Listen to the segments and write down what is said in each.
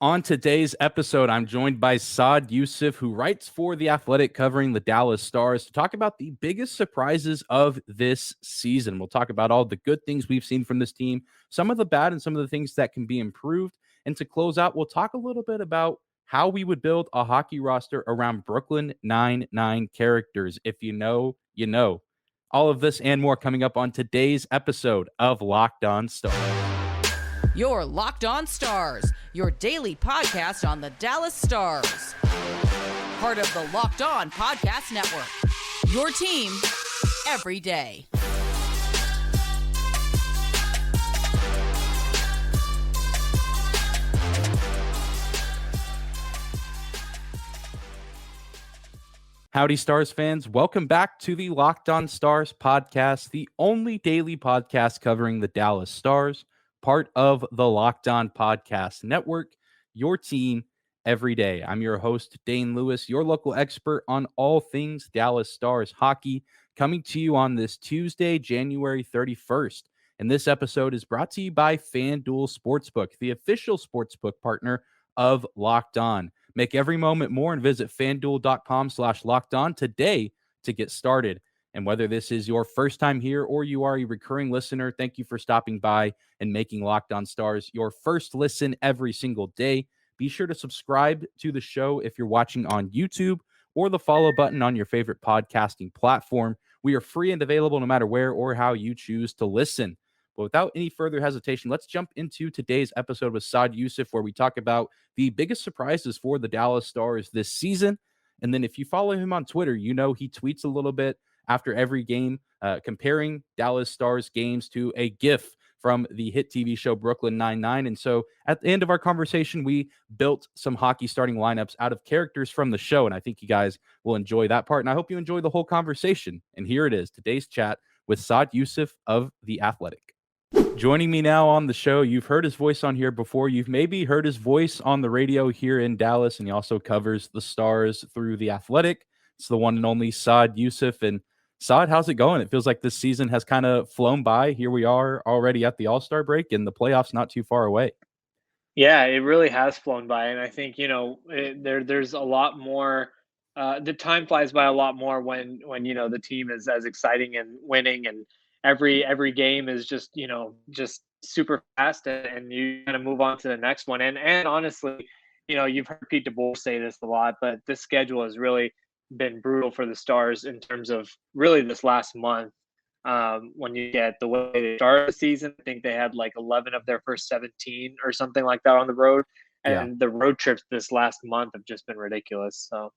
On today's episode, I'm joined by Saad Yousuf, who writes for The Athletic covering the Dallas Stars, to talk about the biggest surprises of this season. We'll talk about all the good things we've seen from this team, some of the bad, and some of the things that can be improved. And to close out, we'll talk a little bit about how we would build a hockey roster around Brooklyn Nine-Nine characters. If you know, you know. All of this and more coming up on today's episode of Locked On Stars. Your Locked On Stars, your daily podcast on the Dallas Stars. Part of the Locked On Podcast Network. Your team every day. Howdy, Stars fans. Welcome back to the Locked On Stars podcast, the only daily podcast covering the Dallas Stars, part of the Locked On Podcast Network, your team every day. I'm your host, Dane Lewis, your local expert on all things Dallas Stars hockey, coming to you on this Tuesday, January 31st. And this episode is brought to you by FanDuel Sportsbook, the official sportsbook partner of Locked On. Make every moment more and visit fanduel.com/lockedon today to get started. And whether this is your first time here or you are a recurring listener, thank you for stopping by and making Locked On Stars your first listen every single day. Be sure to subscribe to the show if you're watching on YouTube or the follow button on your favorite podcasting platform. We are free and available no matter where or how you choose to listen. But without any further hesitation, let's jump into today's episode with Saad Yousuf, where we talk about the biggest surprises for the Dallas Stars this season. And then if you follow him on Twitter, you know he tweets a little bit after every game, comparing Dallas Stars games to a GIF from the hit TV show Brooklyn Nine-Nine. And so at the end of our conversation, we built some hockey starting lineups out of characters from the show. And I think you guys will enjoy that part. And I hope you enjoy the whole conversation. And here it is, today's chat with Saad Yousuf of The Athletic. Joining me now on the show, you've heard his voice on here before. You've maybe heard his voice on the radio here in Dallas, and he also covers the Stars through The Athletic. It's the one and only Saad Yousuf. And Saad, how's it going? It feels like this season has kind of flown by. Here we are already at the All-Star break, and the playoffs not too far away. Yeah, it really has flown by, and I think there's a lot more. The time flies by a lot more when the team is as exciting and winning, and every game is just super fast, and you kind of move on to the next one. And honestly, you've heard Pete DeBoer say this a lot, but this schedule has really been brutal for the Stars in terms of really this last month. When you get the way they started the season, I think they had like 11 of their first 17 or something like that on the road. And the road trips this last month have just been ridiculous. So,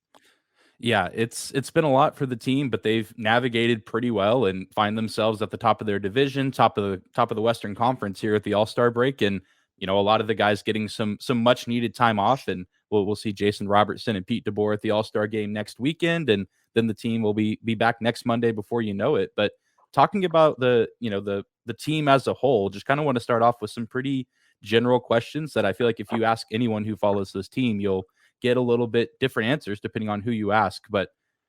yeah, it's been a lot for the team, but they've navigated pretty well and find themselves at the top of their division, top of the Western Conference here at the All-Star break. And, a lot of the guys getting some much needed time off. And we'll see Jason Robertson and Pete DeBoer at the All-Star game next weekend. And then the team will be back next Monday before you know it. But talking about the team as a whole, just kind of want to start off with some pretty general questions that I feel like if you ask anyone who follows this team, you'll get a little bit different answers depending on who you ask. But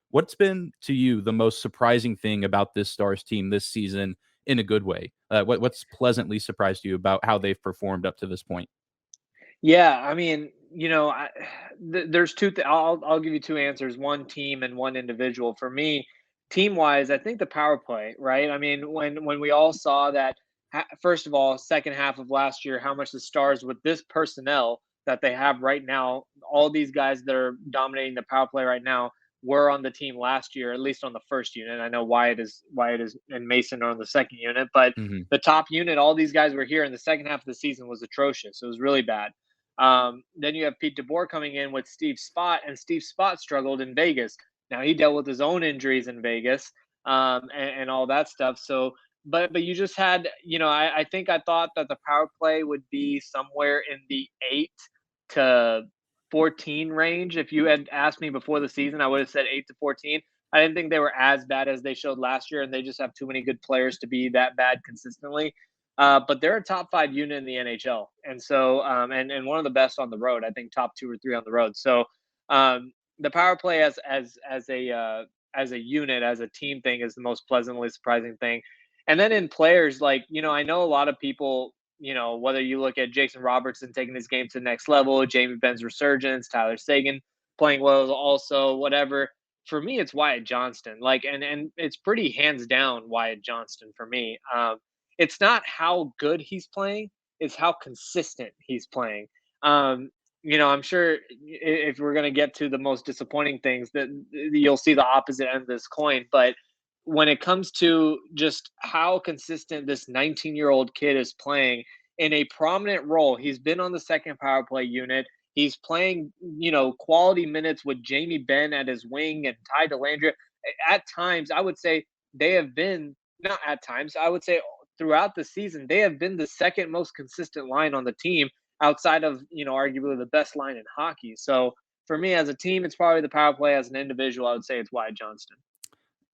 what's been to you the most surprising thing about this Stars team this season in a good way? What's pleasantly surprised you about how they've performed up to this point? Yeah, I mean, there's two. I'll give you two answers: one team and one individual. For me, team wise, I think the power play. Right. I mean, when we all saw that, first of all, second half of last year, how much the Stars with this personnel that they have right now, all these guys that are dominating the power play right now were on the team last year, at least on the first unit. I know Wyatt is and Mason are on the second unit, but the top unit, all these guys were here in the second half of the season was atrocious. It was really bad. Then you have Pete DeBoer coming in with Steve Spott, and Steve Spott struggled in Vegas. Now he dealt with his own injuries in Vegas, and all that stuff. So, but you just had, I think I thought that the power play would be somewhere in the 8 to 14 range. If you had asked me before the season, I would have said 8 to 14. I didn't think they were as bad as they showed last year, and they just have too many good players to be that bad consistently. But they're a top 5 unit in the NHL, and so and one of the best on the road. I think top 2 or 3 on the road. So the power play as a unit, as a team thing, is the most pleasantly surprising thing. And then in players, I know a lot of people whether you look at Jason Robertson taking his game to the next level, Jamie Benn's resurgence, Tyler Sagan playing well also, whatever. For me, it's Wyatt Johnston. Like, and it's pretty hands down Wyatt Johnston for me. It's not how good he's playing, it's how consistent he's playing. I'm sure if we're going to get to the most disappointing things, that you'll see the opposite end of this coin. But when it comes to just how consistent this 19-year-old kid is playing in a prominent role, he's been on the second power play unit. He's playing, quality minutes with Jamie Benn at his wing and Ty Dellandrea. At times, I would say they have been, not at times, I would say throughout the season, they have been the second most consistent line on the team outside of, arguably the best line in hockey. So for me as a team, it's probably the power play. As an individual, I would say it's Wyatt Johnston.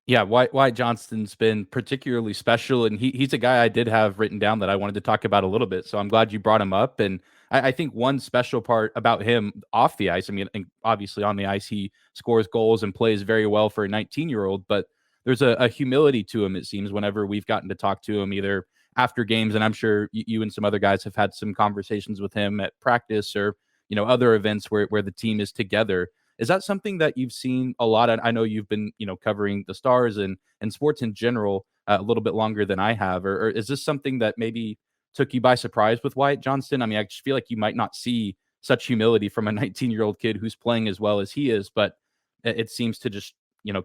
Yeah, Wyatt Johnston's been particularly special, and he's a guy I did have written down that I wanted to talk about a little bit. So I'm glad you brought him up. And I think one special part about him off the ice, I mean, and obviously on the ice, he scores goals and plays very well for a 19-year-old, but there's a humility to him, it seems, whenever we've gotten to talk to him, either after games, and I'm sure you and some other guys have had some conversations with him at practice or, other events where the team is together. Is that something that you've seen a lot? I know you've been, covering the Stars and sports in general a little bit longer than I have. Or is this something that maybe took you by surprise with Wyatt Johnston? I mean, I just feel like you might not see such humility from a 19-year-old kid who's playing as well as he is, but it seems to just,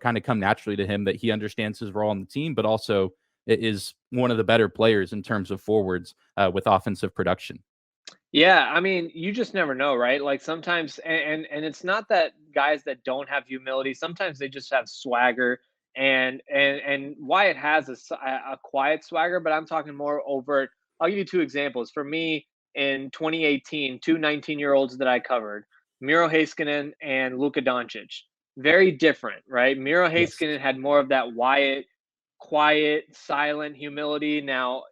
kind of come naturally to him that he understands his role on the team, but also is one of the better players in terms of forwards with offensive production. Yeah, I mean, you just never know, right? Like sometimes, and it's not that guys that don't have humility. Sometimes they just have swagger, and Wyatt has a quiet swagger, but I'm talking more overt. I'll give you two examples. For me, in 2018, two 19-year-olds that I covered, Miro Heiskanen and Luka Doncic. Very different, right? Miro Yes. Heiskanen had more of that Wyatt quiet, silent humility. Now,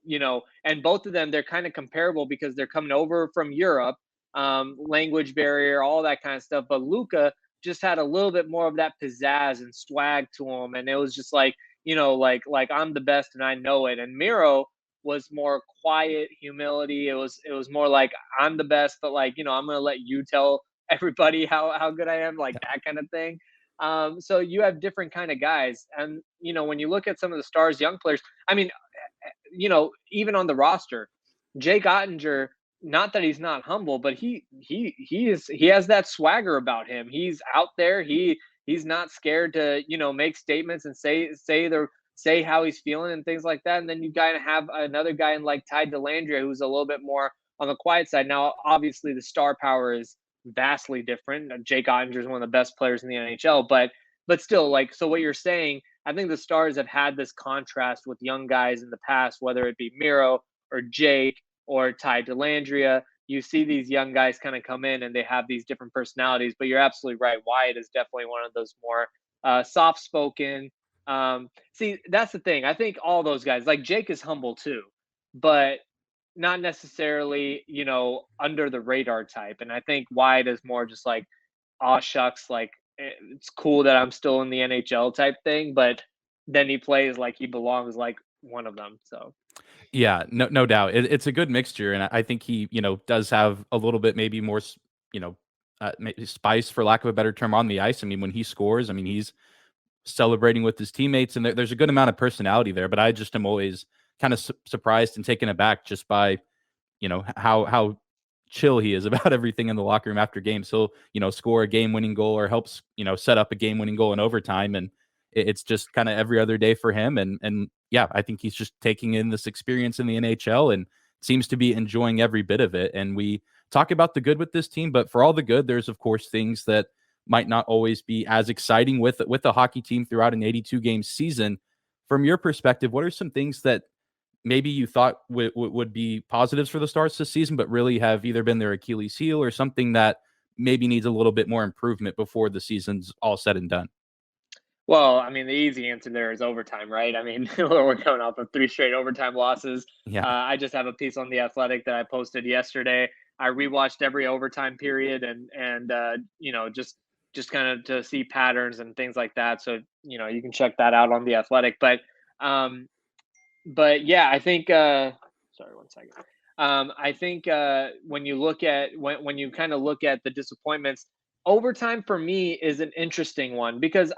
and both of them, they're kind of comparable because they're coming over from Europe, language barrier, all that kind of stuff. But Luca just had a little bit more of that pizzazz and swag to him, and it was just like, like I'm the best and I know it. And Miro was more quiet humility. It was more like I'm the best, but like I'm gonna let you tell everybody how good I am, like that kind of thing. So you have different kind of guys, and when you look at some of the Stars young players, I mean, even on the roster, Jake Ottinger. Not that he's not humble, but he has that swagger about him. He's out there. He's not scared to make statements and say how he's feeling and things like that. And then you gotta have another guy in like Ty Dellandrea who's a little bit more on the quiet side. Now, obviously, the star power is vastly different. Jake Ottinger is one of the best players in the NHL, but still, like, so what you're saying, I think the Stars have had this contrast with young guys in the past, whether it be Miro or Jake or Ty Dellandrea. You see these young guys kind of come in and they have these different personalities, but you're absolutely right. Wyatt is definitely one of those more soft spoken. See, that's the thing. I think all those guys, like Jake, is humble too, but not necessarily, under the radar type. And I think Wyatt is more just like, aw shucks, like it's cool that I'm still in the NHL type thing, but then he plays like he belongs, like one of them. So Yeah, no doubt. It's a good mixture, and I think he, does have a little bit maybe more, maybe spice, for lack of a better term, on the ice. I mean, when he scores, I mean, he's celebrating with his teammates, and there's a good amount of personality there. But I just am always kind of surprised and taken aback just by, how chill he is about everything in the locker room after games. He'll, score a game-winning goal or helps, set up a game-winning goal in overtime, and it's just kind of every other day for him. And yeah, I think he's just taking in this experience in the NHL and seems to be enjoying every bit of it. And we talk about the good with this team, but for all the good, there's of course things that might not always be as exciting with a hockey team throughout an 82 game season. From your perspective, what are some things that maybe you thought would be positives for the Stars this season, but really have either been their Achilles heel or something that maybe needs a little bit more improvement before the season's all said and done? well, I mean, the easy answer there is overtime, right? I mean, we're coming off of three straight overtime losses. Yeah. I just have a piece on the Athletic that I posted yesterday. I rewatched every overtime period and just kind of to see patterns and things like that. So you can check that out on the Athletic. Um, but yeah, I think. Sorry, one second. I think when you look at when you kind of look at the disappointments, overtime for me is an interesting one because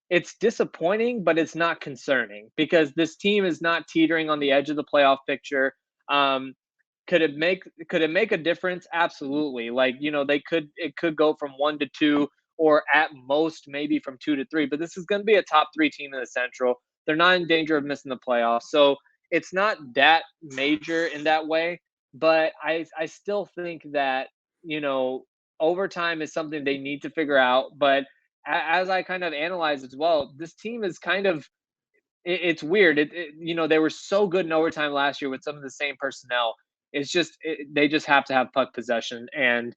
it's disappointing, but it's not concerning because this team is not teetering on the edge of the playoff picture. Um, could it make a difference? Absolutely. Like, it could go from 1 to 2, or at most maybe from 2 to 3. But this is going to be a top 3 team in the Central. They're not in danger of missing the playoffs, so it's not that major in that way. But I still think that overtime is something they need to figure out. But as I kind of analyze as well, this team is kind of it's weird. They were so good in overtime last year with some of the same personnel. It's just they just have to have puck possession, and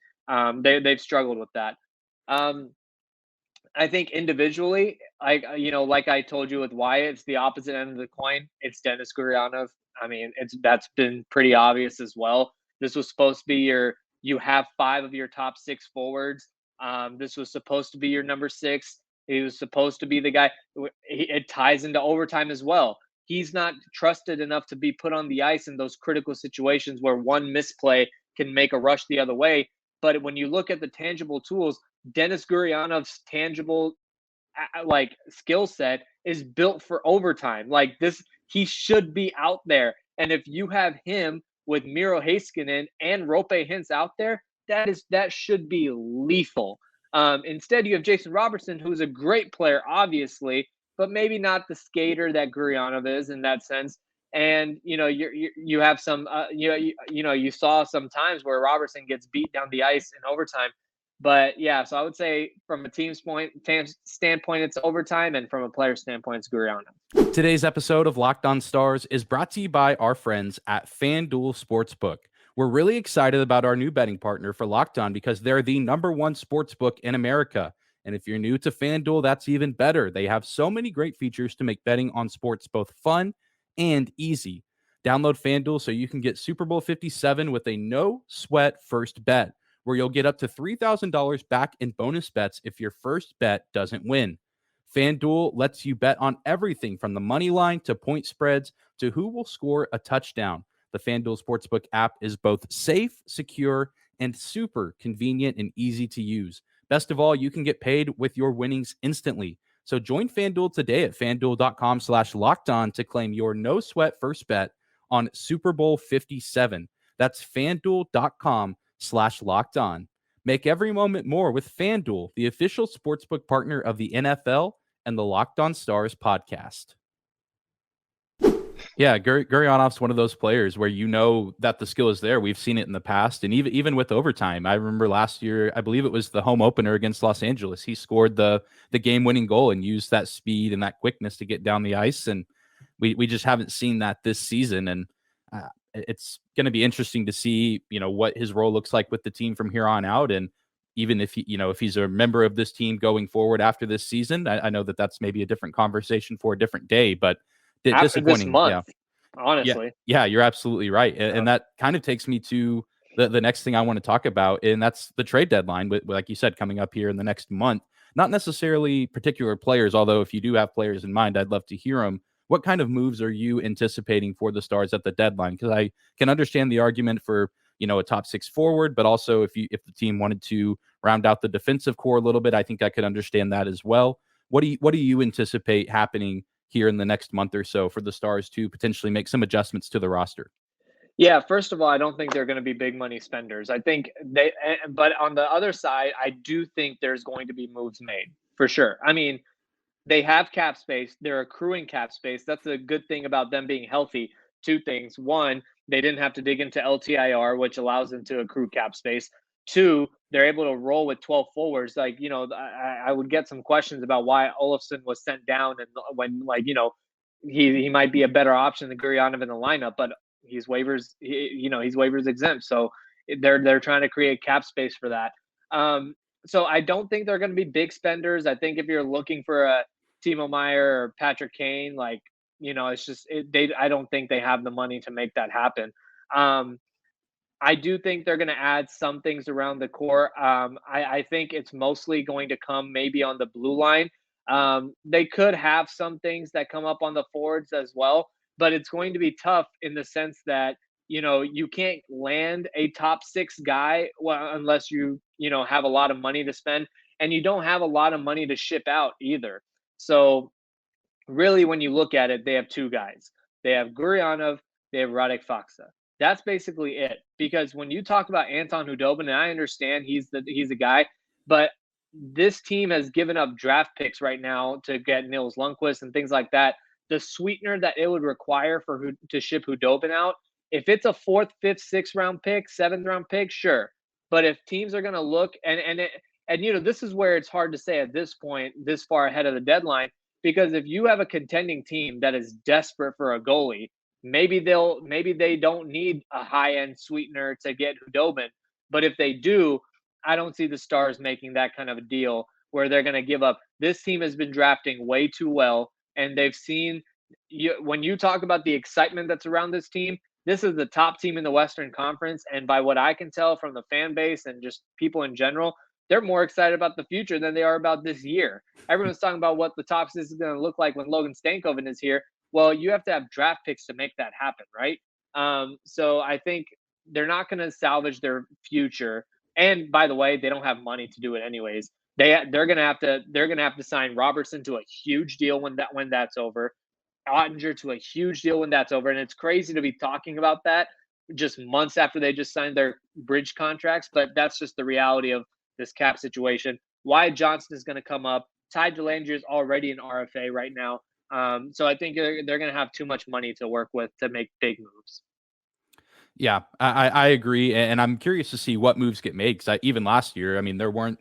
they've struggled with that. Um, I think individually, like I told you with Wyatt, it's the opposite end of the coin. It's Denis Gurianov. I mean, that's been pretty obvious as well. This was supposed to be you have 5 of your top 6 forwards. This was supposed to be your number 6. He was supposed to be the guy. It ties into overtime as well. He's not trusted enough to be put on the ice in those critical situations where one misplay can make a rush the other way. But when you look at the tangible tools, Denis Gurianov's tangible like skill set is built for overtime. Like this, he should be out there. And if you have him with Miro Heiskanen and Rope Hintz out there, that should be lethal. Instead, you have Jason Robertson, who's a great player, obviously, but maybe not the skater that Gurianov is in that sense. And you have some you saw some times where Robertson gets beat down the ice in overtime. But yeah, so I would say from a team standpoint, it's overtime, and from a player standpoint, it's Gurianov. Today's episode of Locked On Stars is brought to you by our friends at FanDuel Sportsbook. We're really excited about our new betting partner for Locked On because they're the #1 sportsbook in America. And if you're new to FanDuel, that's even better. They have so many great features to make betting on sports both fun and easy. Download FanDuel so you can get Super Bowl 57 with a no sweat first bet, where you'll get up to $3,000 back in bonus bets if your first bet doesn't win. FanDuel lets you bet on everything from the money line to point spreads to who will score a touchdown. The FanDuel Sportsbook app is both safe, secure, and super convenient and easy to use. Best of all, you can get paid with your winnings instantly. So join FanDuel today at FanDuel.com/lockedon to claim your no sweat first bet on Super Bowl 57. That's FanDuel.com/lockedon. Make every moment more with FanDuel, the official sportsbook partner of the NFL and the Locked On Stars podcast. Yeah, Gurionov's one of those players where you know that the skill is there. We've seen it in the past, and even with overtime. I remember last year, I believe it was the home opener against Los Angeles. He scored the game-winning goal and used that speed and that quickness to get down the ice, and we just haven't seen that this season. And it's going to be interesting to see, what his role looks like with the team from here on out. And even if if he's a member of this team going forward after this season, I know that that's maybe a different conversation for a different day, but After disappointing. this month, yeah. honestly. Yeah, you're absolutely right. And that kind of takes me to the next thing I want to talk about, and that's the trade deadline, with, like you said, coming up here in the next month. Not necessarily particular players, although if you do have players in mind, I'd love to hear them. What kind of moves are you anticipating for the Stars at the deadline? Because I can understand the argument for a top 6 forward, but also if the team wanted to round out the defensive core a little bit, I think I could understand that as well. What do you anticipate happening here in the next month or so for the Stars to potentially make some adjustments to the roster? Yeah, first of all, I don't think they're going to be big money spenders. I think but on the other side, I do think there's going to be moves made for sure. I mean, they have cap space. They're accruing cap space. That's a good thing about them being healthy. 2 things. 1, they didn't have to dig into LTIR, which allows them to accrue cap space. 2, they're able to roll with 12 forwards. Like, I would get some questions about why Olofsson was sent down, and when, he might be a better option than Gurionov in the lineup, but he's waivers exempt. So they're trying to create cap space for that. So I don't think they're going to be big spenders. I think if you're looking for a Timo Meyer or Patrick Kane, it's just I don't think they have the money to make that happen. I do think they're going to add some things around the core. I think it's mostly going to come maybe on the blue line. They could have some things that come up on the forwards as well, but it's going to be tough in the sense that you can't land a top 6 guy, well, unless have a lot of money to spend, and you don't have a lot of money to ship out either. So really, when you look at it, they have 2 guys. They have Gurionov, they have Radek Faksa. That's basically it. Because when you talk about Anton Hudobin, and I understand he's a guy, but this team has given up draft picks right now to get Nils Lundqvist and things like that. The sweetener that it would require to ship Hudobin out, if it's a 4th, 5th, 6th round pick, 7th round pick, sure. But if teams are going to look and this is where it's hard to say at this point, this far ahead of the deadline, because if you have a contending team that is desperate for a goalie, maybe they don't need a high end sweetener to get Hudobin. But if they do, I don't see the Stars making that kind of a deal where they're going to give up. This team has been drafting way too well, and they've seen when you talk about the excitement that's around this team. This is the top team in the Western Conference, and by what I can tell from the fan base and just people in general, they're more excited about the future than they are about this year. Everyone's talking about what the top 6 is going to look like when Logan Stankoven is here. Well, you have to have draft picks to make that happen, right? So I think they're not going to salvage their future. And by the way, they don't have money to do it anyways. They're gonna have to sign Robertson to a huge deal when that's over. Ottinger to a huge deal when that's over. And it's crazy to be talking about that just months after they just signed their bridge contracts, but that's just the reality of this cap situation. Wyatt Johnston is going to come up. Ty Delangelo is already an RFA right now. So I think they're going to have too much money to work with to make big moves. Yeah, I agree. And I'm curious to see what moves get made. Because even last year, I mean, there weren't,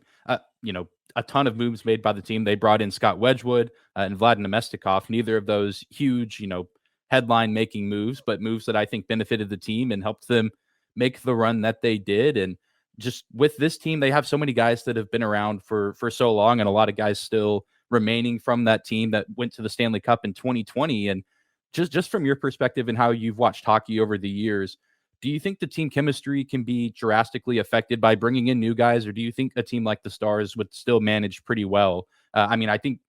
a ton of moves made by the team. They brought in Scott Wedgwood and Vlad Nemestikov. Neither of those huge, headline making moves, but moves that I think benefited the team and helped them make the run that they did. And just with this team, they have so many guys that have been around for so long, and a lot of guys still remaining from that team that went to the Stanley Cup in 2020. And just from your perspective and how you've watched hockey over the years, do you think the team chemistry can be drastically affected by bringing in new guys, or do you think a team like the Stars would still manage pretty well? I mean, I think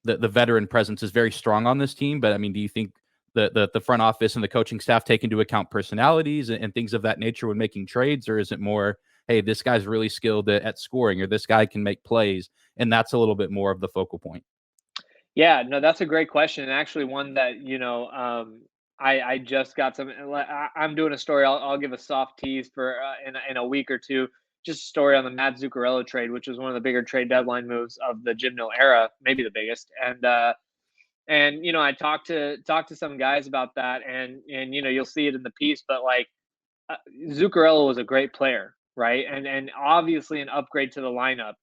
the veteran presence is very strong on this team, but I mean, do you think the front office and the coaching staff take into account personalities and things of that nature when making trades, or is it more, hey, this guy's really skilled at scoring, or this guy can make plays, and that's a little bit more of the focal point? Yeah, no, that's a great question, and actually one that I just got some. I'm doing a story. I'll give a soft tease for in a week or two. Just a story on the Matt Zuccarello trade, which was one of the bigger trade deadline moves of the Jim Nill era, maybe the biggest. And I talked to some guys about that, and you'll see it in the piece, but like Zuccarello was a great player, right? And obviously an upgrade to the lineup,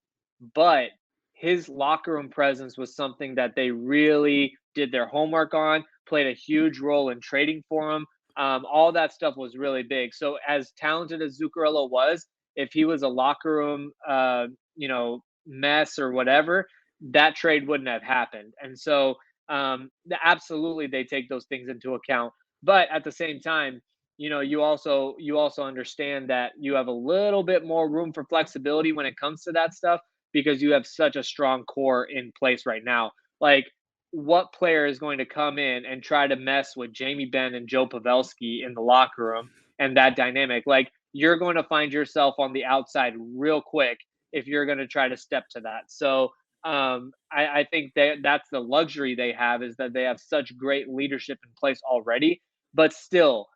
but his locker room presence was something that they really did their homework on, played a huge role in trading for him. All that stuff was really big. So as talented as Zuccarello was, if he was a locker room, mess or whatever, that trade wouldn't have happened. And so absolutely they take those things into account. But at the same time, you also understand that you have a little bit more room for flexibility when it comes to that stuff, because you have such a strong core in place right now. Like, what player is going to come in and try to mess with Jamie Benn and Joe Pavelski in the locker room and that dynamic? Like, you're going to find yourself on the outside real quick if you're going to try to step to that. So I think that's the luxury they have, is that they have such great leadership in place already. But still,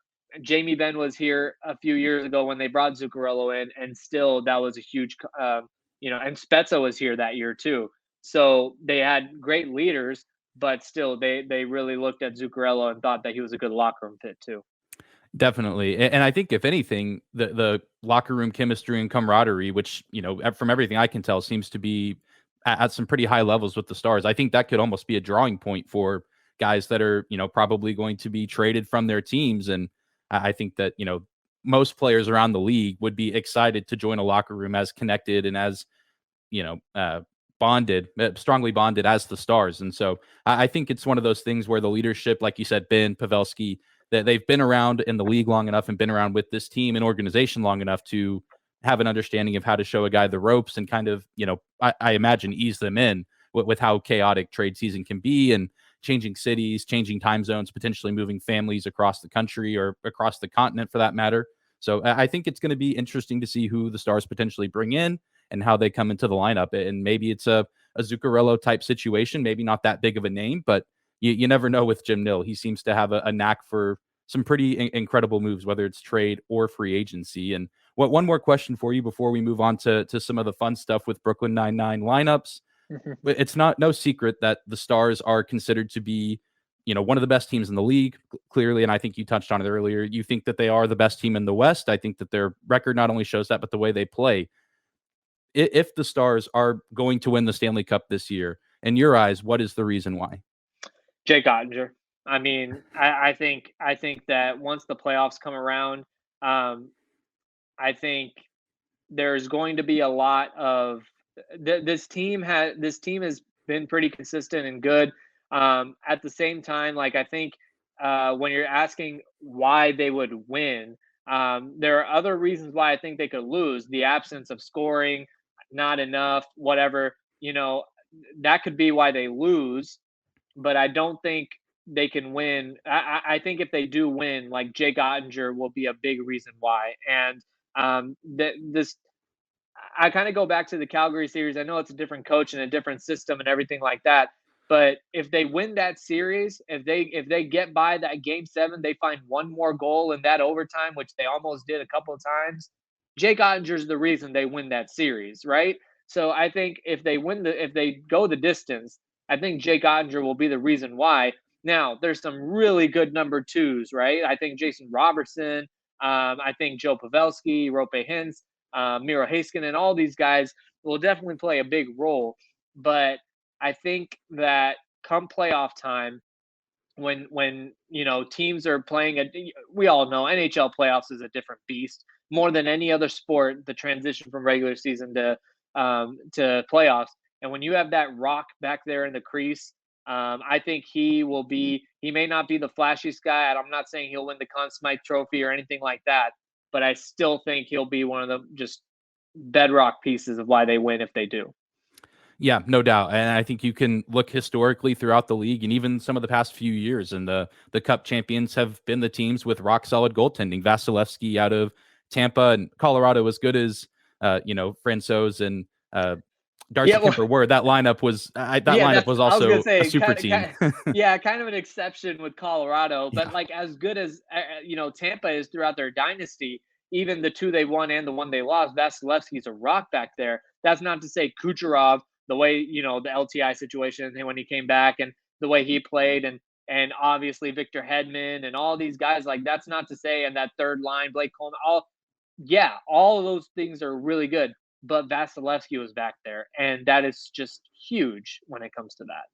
Jamie Benn was here a few years ago when they brought Zuccarello in, and still that was a huge, and Spezza was here that year too. So they had great leaders, but still they really looked at Zuccarello and thought that he was a good locker room fit too. Definitely. And I think if anything, the locker room chemistry and camaraderie, which, from everything I can tell, seems to be at some pretty high levels with the Stars. I think that could almost be a drawing point for guys that are, probably going to be traded from their teams. And I think that, most players around the league would be excited to join a locker room as connected and as, strongly bonded as the Stars. And so I think it's one of those things where the leadership, like you said, Ben, Pavelski, that they've been around in the league long enough and been around with this team and organization long enough to have an understanding of how to show a guy the ropes and kind of, I imagine ease them in with how chaotic trade season can be. And, changing cities, changing time zones, potentially moving families across the country or across the continent for that matter. So I think it's going to be interesting to see who the Stars potentially bring in and how they come into the lineup. And maybe it's a Zuccarello type situation, maybe not that big of a name, but you never know with Jim Nill. He seems to have a knack for some pretty incredible moves, whether it's trade or free agency. And one more question for you before we move on to some of the fun stuff with Brooklyn Nine-Nine lineups. It's no secret that the Stars are considered to be, one of the best teams in the league, clearly. And I think you touched on it earlier. You think that they are the best team in the West. I think that their record not only shows that, but the way they play. If the Stars are going to win the Stanley Cup this year, in your eyes, what is the reason why? Jake Ottinger. I mean, I think that once the playoffs come around, I think there's going to be a lot of this team has been pretty consistent and good. At the same time, like I think when you're asking why they would win, there are other reasons why I think they could lose. The absence of scoring, not enough, whatever, that could be why they lose. But I don't think they can win. I think if they do win, like Jake Ottinger will be a big reason why. And this, I kind of go back to the Calgary series. I know it's a different coach and a different system and everything like that. But if they win that series, if they get by that game 7, they find one more goal in that overtime, which they almost did a couple of times. Jake Ottinger's the reason they win that series, right? So I think if they go the distance, I think Jake Ottinger will be the reason why. Now, there's some really good number 2s, right? I think Jason Robertson, I think Joe Pavelski, Rope Hintz, Miro Heiskanen, all these guys will definitely play a big role. But I think that come playoff time, when teams are playing, we all know NHL playoffs is a different beast. More than any other sport, the transition from regular season to playoffs. And when you have that rock back there in the crease, I think he may not be the flashiest guy. I'm not saying he'll win the Conn Smythe Trophy or anything like that, but I still think he'll be one of the just bedrock pieces of why they win if they do. Yeah, no doubt. And I think you can look historically throughout the league and even some of the past few years, and the Cup champions have been the teams with rock solid goaltending. Vasilevsky out of Tampa, and Colorado, as good as Francouz and Darcy Kemper were. That lineup was lineup was also a super team. Kind of an exception with Colorado, but like as good as Tampa is throughout their dynasty, even the 2 they won and the 1 they lost, Vasilevsky's a rock back there. That's not to say Kucherov, the way the LTI situation when he came back and the way he played, and obviously Victor Hedman and all these guys, like that's not to say, and that third line, Blake Coleman, all of those things are really good. But Vasilevsky was back there, and that is just huge when it comes to that.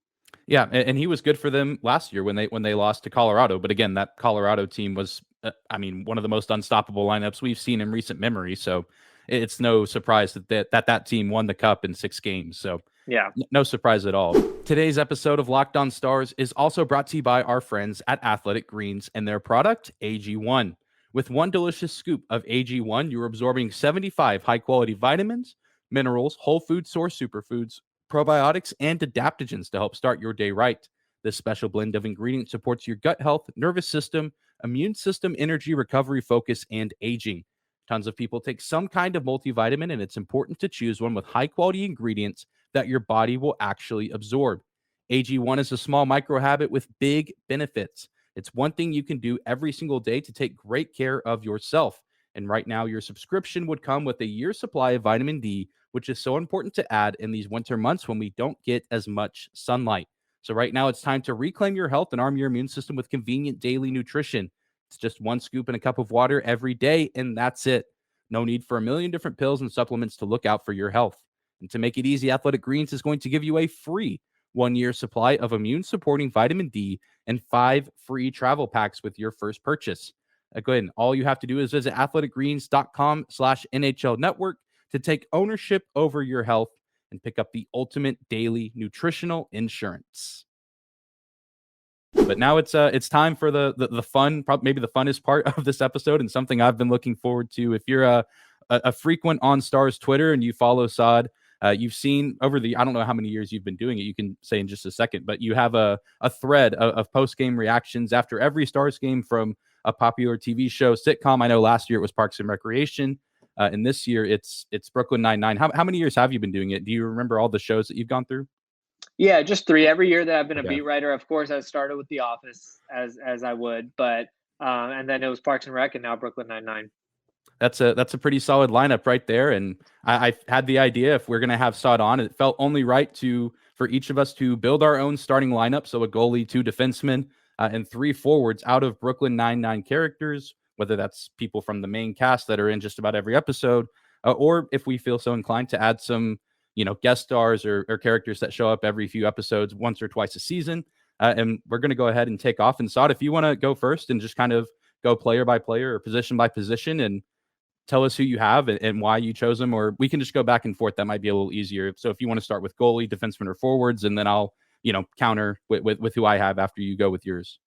Yeah, and he was good for them last year when they lost to Colorado. But again, that Colorado team was, one of the most unstoppable lineups we've seen in recent memory. So it's no surprise that team won the Cup in 6 games. So yeah, no surprise at all. Today's episode of Locked On Stars is also brought to you by our friends at Athletic Greens and their product AG1. With one delicious scoop of AG1, you're absorbing 75 high-quality vitamins, minerals, whole food source superfoods, probiotics, and adaptogens to help start your day right. This special blend of ingredients supports your gut health, nervous system, immune system, energy, recovery, focus, and aging. Tons of people take some kind of multivitamin, and it's important to choose one with high-quality ingredients that your body will actually absorb. AG1 is a small microhabit with big benefits. It's one thing you can do every single day to take great care of yourself. And right now, your subscription would come with a year's supply of vitamin D, which is so important to add in these winter months when we don't get as much sunlight. So right now, it's time to reclaim your health and arm your immune system with convenient daily nutrition. It's just 1 scoop in a cup of water every day, and that's it. No need for a million different pills and supplements to look out for your health. And to make it easy, Athletic Greens is going to give you a free 1-year supply of immune-supporting vitamin D and 5 free travel packs with your first purchase. Again, all you have to do is visit athleticgreens.com/NHL Network to take ownership over your health and pick up the ultimate daily nutritional insurance. But now it's time for the fun, probably maybe the funnest part of this episode, and something I've been looking forward to. If you're a frequent on Stars Twitter and you follow Saad, You've seen over I don't know how many years you've been doing it. You can say in just a second, but you have a thread of post game reactions after every Stars game from a popular TV show, sitcom. I know last year it was Parks and Recreation, and this year it's Brooklyn Nine-Nine. How many years have you been doing it? Do you remember all the shows that you've gone through? Yeah, just 3. Every year that I've been a Okay. beat writer, of course, I started with The Office as I would, but and then it was Parks and Rec, and now Brooklyn Nine-Nine. That's a pretty solid lineup right there. And I had the idea, if we're gonna have Saad on, it felt only right for each of us to build our own starting lineup. So a goalie, 2 defensemen, and 3 forwards out of Brooklyn Nine-Nine characters, whether that's people from the main cast that are in just about every episode, or if we feel so inclined to add some, guest stars or characters that show up every few episodes, once or twice a season. And we're going to go ahead and take off. And Saad, if you want to go first and just kind of go player by player or position by position and tell us who you have and why you chose them, or we can just go back and forth. That might be a little easier. So if you want to start with goalie, defenseman, or forwards, and then I'll, counter with who I have after you go with yours.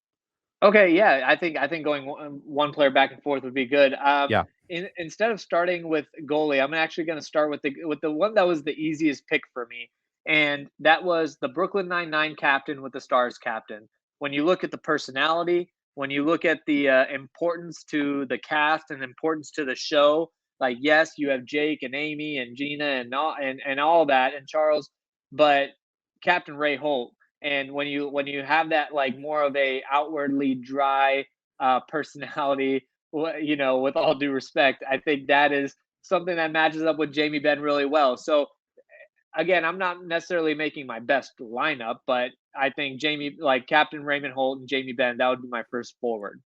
Okay, yeah, I think going one player back and forth would be good. Yeah. Instead of starting with goalie, I'm actually going to start with the one that was the easiest pick for me, and that was the Brooklyn Nine-Nine captain with the Stars captain. When you look at the personality, when you look at the importance to the cast and importance to the show, like yes, you have Jake and Amy and Gina and all that and Charles, but Captain Ray Holt. And when you have that like more of a outwardly dry personality, with all due respect, I think that is something that matches up with Jamie Benn really well. So again, I'm not necessarily making my best lineup, but I think Captain Raymond Holt and Jamie Benn, that would be my first forward.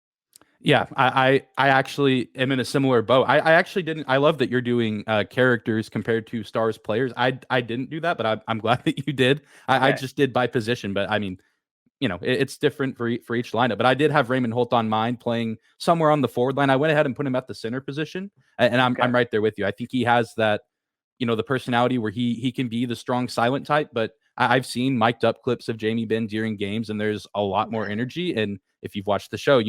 Yeah, I actually am in a similar boat. I actually didn't. I love that you're doing characters compared to Stars players. I didn't do that, but I'm glad that you did. I just did by position, but I mean, it's different for each lineup. But I did have Raymond Holt on mine playing somewhere on the forward line. I went ahead and put him at the center position, and I'm right there with you. I think he has that, the personality where he can be the strong silent type, but I've seen mic'd up clips of Jamie Benn during games, and there's a lot more energy. And if you've watched the show,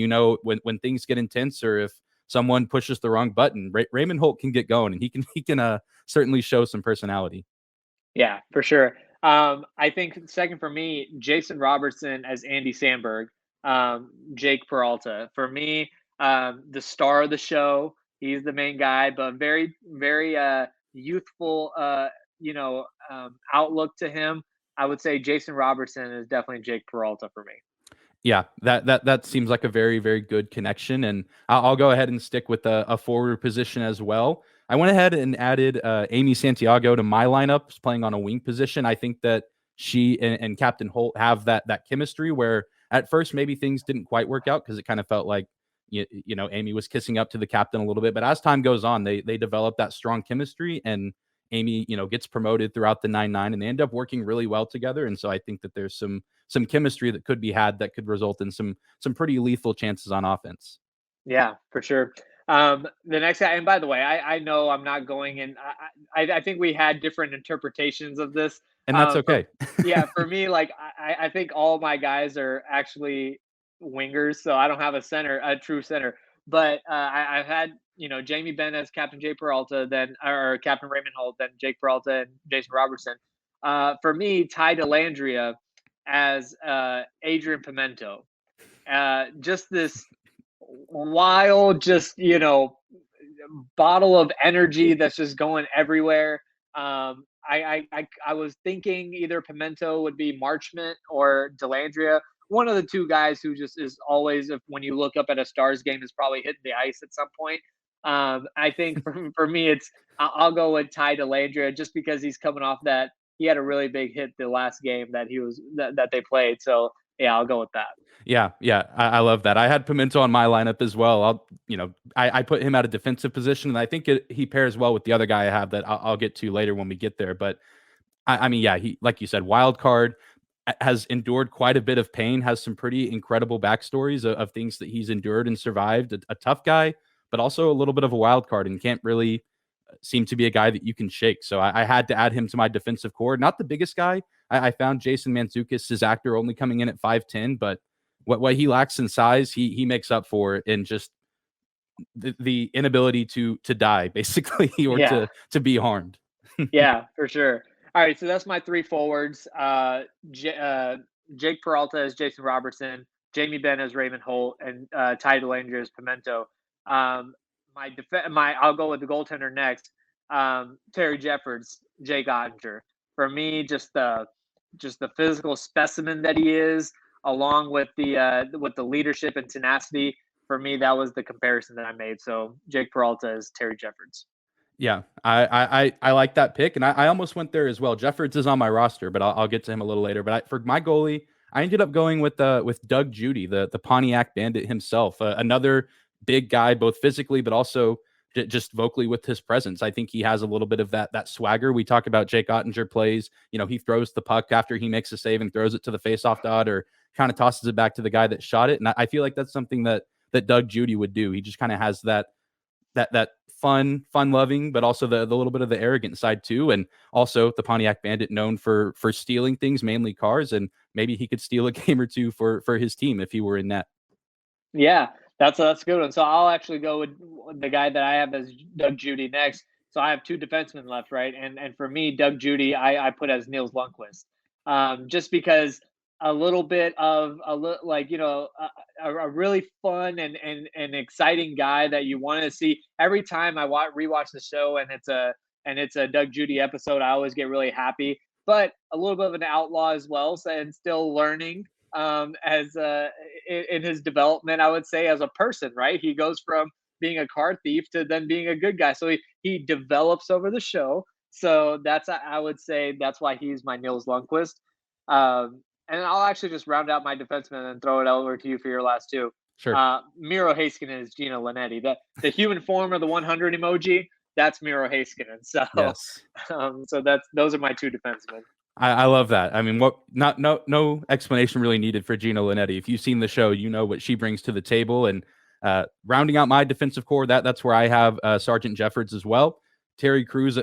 when things get intense or if someone pushes the wrong button, Raymond Holt can get going, and he can certainly show some personality. Yeah, for sure. I think second for me, Jason Robertson as Andy Samberg, Jake Peralta. For me, the star of the show. He's the main guy, but very, very youthful, outlook to him. I would say Jason Robertson is definitely Jake Peralta for me. Yeah, that seems like a very, very good connection, and I'll go ahead and stick with a forward position as well. I went ahead and added Amy Santiago to my lineup, playing on a wing position. I think that she and Captain Holt have that chemistry where at first maybe things didn't quite work out because it kind of felt like Amy was kissing up to the captain a little bit, but as time goes on, they develop that strong chemistry, and Amy, gets promoted throughout the 9-9, and they end up working really well together. And so I think that there's some chemistry that could be had that could result in some pretty lethal chances on offense. Yeah, for sure. The next guy, and by the way, I know I'm not going in. I think we had different interpretations of this, And that's okay. For me, like I think all my guys are actually wingers, so I don't have a true center. But I've had Jamie Benn as Captain Jake Peralta, then or Captain Raymond Holt, then Jake Peralta and Jason Robertson. For me, Ty Delandria as Adrian Pimento. Just this wild, bottle of energy that's just going everywhere. I was thinking either Pimento would be Marchment or Delandria. One of the two guys who just is always, when you look up at a Stars game, is probably hitting the ice at some point. I think for me, I'll go with Ty Delandria just because he's coming off that. He had a really big hit the last game that they played. So yeah, I'll go with that. Yeah, I love that. I had Pimento on my lineup as well. I put him at a defensive position, and I think he pairs well with the other guy I have that I'll get to later when we get there. But I mean, yeah, he, like you said, wild card, has endured quite a bit of pain, has some pretty incredible backstories of things that he's endured and survived. A tough guy, but also a little bit of a wild card, and can't really seem to be a guy that you can shake. So I had to add him to my defensive core. Not the biggest guy. I found Jason Mantzoukas, his actor, only coming in at 5'10", but what he lacks in size, he makes up for in just the inability to die, basically, or to be harmed. Yeah, for sure. All right, so that's my three forwards. Jake Peralta as Jason Robertson, Jamie Benn as Raymond Holt, and Ty Delanger as Pimento. Um, I'll go with the goaltender next. Terry Jeffords, Jake Ottinger. For me, just the physical specimen that he is, along with the leadership and tenacity. For me, that was the comparison that I made. So Jake Peralta is Terry Jeffords. Yeah, I like that pick, and I almost went there as well. Jeffords is on my roster, but I'll get to him a little later. But for my goalie, I ended up going with Doug Judy, the Pontiac Bandit himself, another big guy, both physically but also just vocally with his presence. I think he has a little bit of that swagger. We talk about Jake Ottinger plays. He throws the puck after he makes a save and throws it to the faceoff dot, or kind of tosses it back to the guy that shot it. And I feel like that's something that Doug Judy would do. He just kind of has that fun loving, but also the little bit of the arrogant side too. And also the Pontiac Bandit, known for stealing things, mainly cars, and maybe he could steal a game or two for his team if he were in net. Yeah, that's a good one. So I'll actually go with the guy that I have as Doug Judy next. So I have two defensemen left, right? And for me, Doug Judy, I put as Niels Lundqvist, just because a little bit of a really fun and exciting guy that you want to see every time I rewatch the show, and it's a Doug Judy episode. I always get really happy, but a little bit of an outlaw as well, so, and still learning as in his development, I would say, as a person, right? He goes from being a car thief to then being a good guy. So he develops over the show. So I would say that's why he's my Niels Lundqvist. And I'll actually just round out my defenseman and throw it over to you for your last two. Sure. Miro Heiskanen is Gino Linetti. The human form of the 100 emoji, that's Miro Heiskanen. So Yes. those are my two defensemen. I love that. I mean, no explanation really needed for Gina Linetti. If you've seen the show, you know what she brings to the table. And rounding out my defensive core, that's where I have Sergeant Jeffords as well. Terry Crews,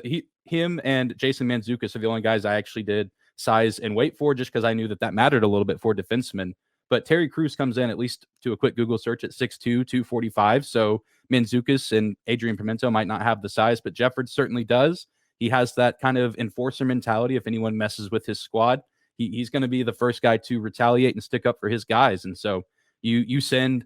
him and Jason Mantzoukas are the only guys I actually did size and weight for, just because I knew that mattered a little bit for defensemen. But Terry Crews comes in, at least to a quick Google search, at 6'2", 245. So Mantzoukas and Adrian Pimento might not have the size, but Jeffords certainly does. He has that kind of enforcer mentality. If anyone messes with his squad, he's going to be the first guy to retaliate and stick up for his guys. And so you send,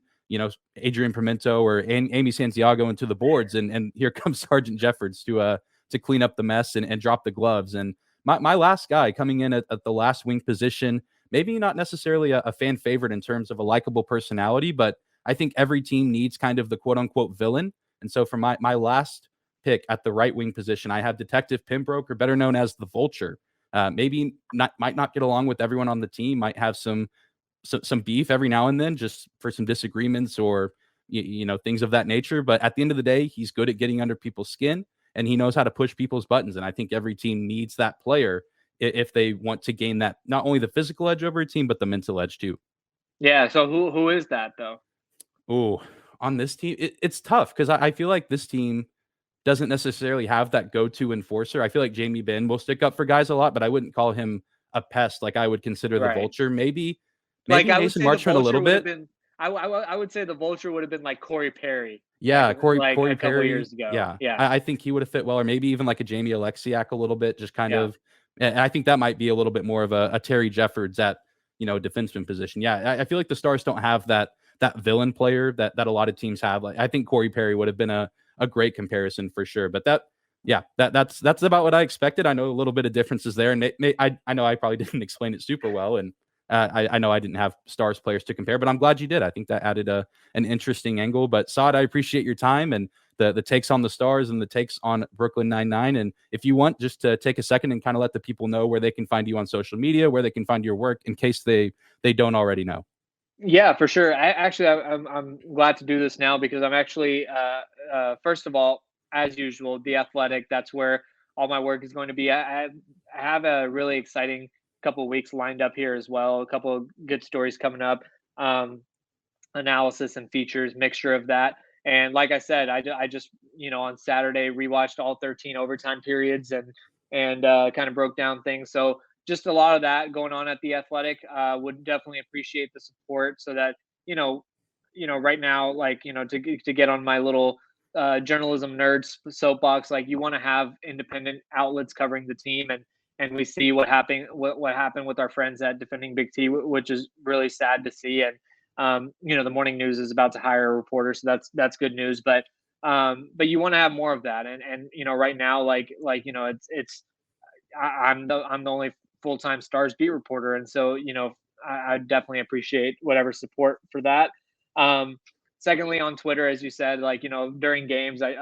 Adrian Pimento or Amy Santiago into the boards, and here comes Sergeant Jeffords to clean up the mess and drop the gloves. And my last guy coming in at the last wing position, maybe not necessarily a fan favorite in terms of a likable personality, but I think every team needs kind of the quote unquote villain. And so for my last pick at the right wing position, I have Detective Pembroke, or better known as the Vulture. Maybe might not get along with everyone on the team, might have some beef every now and then, just for some disagreements or things of that nature. But at the end of the day, he's good at getting under people's skin, and he knows how to push people's buttons. And I think every team needs that player if they want to gain that, not only the physical edge over a team, but the mental edge too. Yeah. So who is that though? Oh, on this team, it's tough because I feel like this team doesn't necessarily have that go-to enforcer. I feel like Jamie Benn will stick up for guys a lot, but I wouldn't call him a pest like I would consider the Vulture. Maybe like I would Mason say Marchment a little bit. I would say the Vulture would have been like Corey Perry. Yeah, Corey a couple Perry. years ago. Yeah. Yeah. I think he would have fit well, or maybe even like a Jamie Alexiak a little bit, just kind of. And I think that might be a little bit more of a Terry Jeffords at defenseman position. Yeah, I feel like the Stars don't have that villain player that a lot of teams have. Like I think Corey Perry would have been a great comparison for sure. But that's about what I expected. I know a little bit of differences there, and I know I probably didn't explain it super well, and I know I didn't have Stars players to compare, but I'm glad you did. I think that added an interesting angle. But Saad, I appreciate your time and the takes on the Stars and the takes on Brooklyn Nine-Nine. And if you want, just to take a second and kind of let the people know where they can find you on social media, where they can find your work, in case they don't already know. Yeah, for sure. I'm glad to do this now because I'm actually first of all, as usual, The Athletic. That's where all my work is going to be. I have a really exciting couple of weeks lined up here as well. A couple of good stories coming up, analysis and features, mixture of that. And like I said, I just on Saturday rewatched all 13 overtime periods and kind of broke down things. So just a lot of that going on at The Athletic. Would definitely appreciate the support so that right now, like to get on my little journalism nerds soapbox. Like, you want to have independent outlets covering the team, and we see what happened with our friends at Defending Big T, which is really sad to see. And the morning news is about to hire a reporter, so that's good news. But you want to have more of that. And right now, I'm the only full-time Stars beat reporter, and so I definitely appreciate whatever support for that. Secondly, on Twitter, as you said, during games, I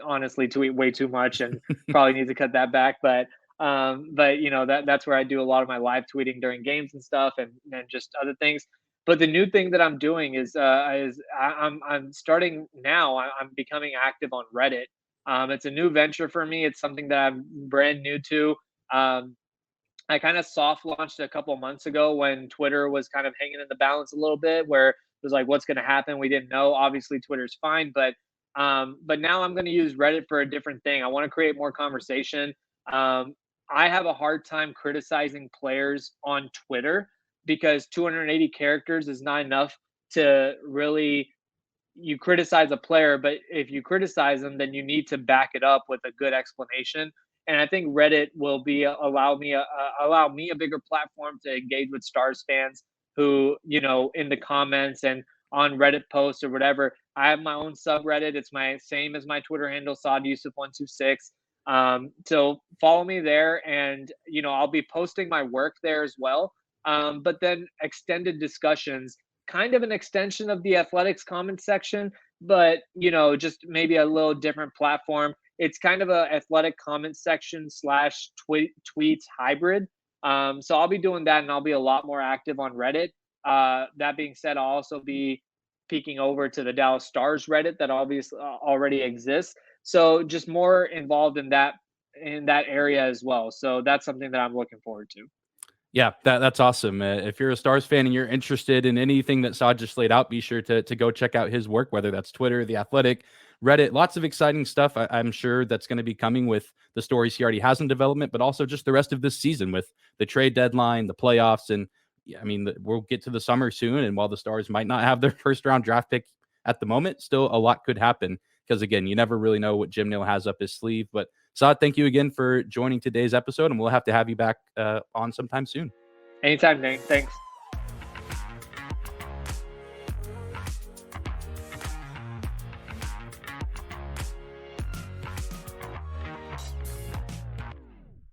honestly tweet way too much and probably need to cut that back. But that's where I do a lot of my live tweeting during games and stuff, and just other things. But the new thing that I'm doing I'm starting now. I'm becoming active on Reddit. It's a new venture for me. It's something that I'm brand new to. I kind of soft launched a couple months ago when Twitter was kind of hanging in the balance a little bit, where it was like, what's going to happen? We didn't know. Obviously, Twitter's fine, but now I'm going to use Reddit for a different thing. I want to create more conversation. I have a hard time criticizing players on Twitter because 280 characters is not enough to really. You criticize a player, but if you criticize them, then you need to back it up with a good explanation. And I think Reddit will allow me a bigger platform to engage with Stars fans who, in the comments and on Reddit posts or whatever. I have my own subreddit. It's my same as my Twitter handle, Saad Yousuf 126. So follow me there, and I'll be posting my work there as well. But then extended discussions, kind of an extension of the athletics comment section, but just maybe a little different platform. It's kind of a athletic comment section slash tweets hybrid. So I'll be doing that, and I'll be a lot more active on Reddit. That being said, I'll also be peeking over to the Dallas Stars Reddit that obviously already exists. So just more involved in that area as well. So that's something that I'm looking forward to. Yeah, that's awesome. If you're a Stars fan and you're interested in anything that Saad just laid out, be sure to go check out his work, whether that's Twitter, The Athletic, Reddit. Lots of exciting stuff I'm sure that's going to be coming with the stories he already has in development, but also just the rest of this season with the trade deadline, the playoffs. And yeah, I mean, we'll get to the summer soon. And while the Stars might not have their first round draft pick at the moment, still a lot could happen because, again, you never really know what Jim Neal has up his sleeve. But Saad, thank you again for joining today's episode, and we'll have to have you back on sometime soon. Anytime, Dane. Thanks.